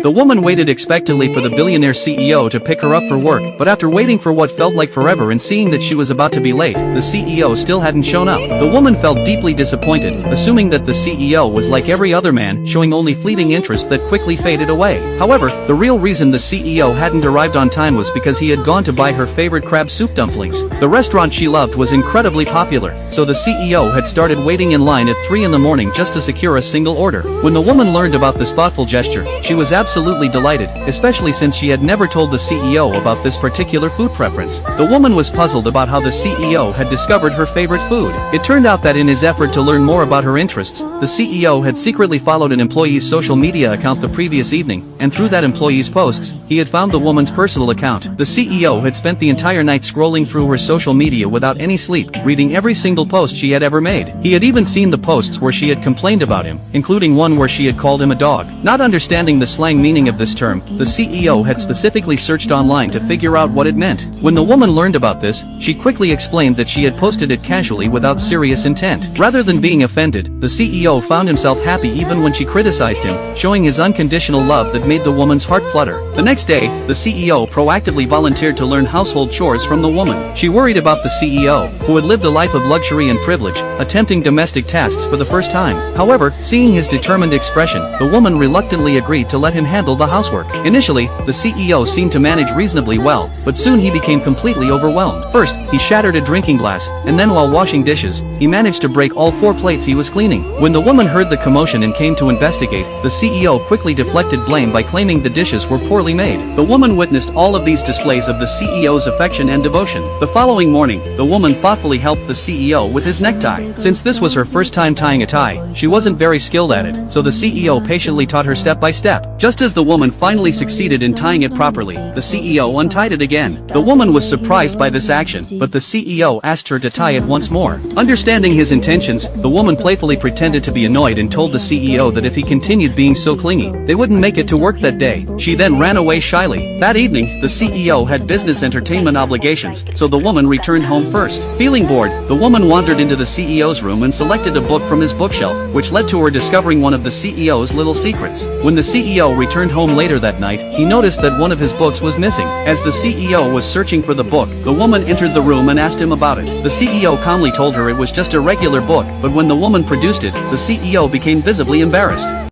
The woman waited expectantly for the billionaire CEO to pick her up for work, but after waiting for what felt like forever and seeing that she was about to be late, the CEO still hadn't shown up. The woman felt deeply disappointed, assuming that the CEO was like every other man, showing only fleeting interest that quickly faded away. However, the real reason the CEO hadn't arrived on time was because he had gone to buy her favorite crab soup dumplings. The restaurant she loved was incredibly popular, so the CEO had started waiting in line at 3 in the morning just to secure a single order. When the woman learned about this thoughtful gesture, she was absolutely delighted, especially since she had never told the CEO about this particular food preference. The woman was puzzled about how the CEO had discovered her favorite food. It turned out that in his effort to learn more about her interests, the CEO had secretly followed an employee's social media account the previous evening, and through that employee's posts, he had found the woman's personal account. The CEO had spent the entire night scrolling through her social media without any sleep, reading every single post she had ever made. He had even seen the posts where she had complained about him, including one where she had called him a dog. Not understanding the slang meaning of this term, the CEO had specifically searched online to figure out what it meant. When the woman learned about this, she quickly explained that she had posted it casually without serious intent. Rather than being offended, the CEO found himself happy even when she criticized him, showing his unconditional love that made the woman's heart flutter. The next day, the CEO proactively volunteered to learn household chores from the woman. She worried about the CEO, who had lived a life of luxury and privilege, attempting domestic tasks for the first time. However, seeing his determined expression, the woman reluctantly agreed to let him handle the housework. Initially, the CEO seemed to manage reasonably well, but soon he became completely overwhelmed. First, he shattered a drinking glass, and then while washing dishes, he managed to break all 4 plates he was cleaning. When the woman heard the commotion and came to investigate, the CEO quickly deflected blame by claiming the dishes were poorly made. The woman witnessed all of these displays of the CEO's affection and devotion. The following morning, the woman thoughtfully helped the CEO with his necktie. Since this was her first time tying a tie, she wasn't very skilled at it, so the CEO patiently taught her step by step. Just as the woman finally succeeded in tying it properly, the CEO untied it again. The woman was surprised by this action, but the CEO asked her to tie it once more. Understanding his intentions, the woman playfully pretended to be annoyed and told the CEO that if he continued being so clingy, they wouldn't make it to work that day. She then ran away shyly. That evening, the CEO had business entertainment obligations, so the woman returned home first. Feeling bored, the woman wandered into the CEO's room and selected a book from his bookshelf, which led to her discovering one of the CEO's little secrets. When the CEO returned home later that night, he noticed that one of his books was missing. As the CEO was searching for the book, the woman entered the room and asked him about it. The CEO calmly told her it was just a regular book, but when the woman produced it, the CEO became visibly embarrassed.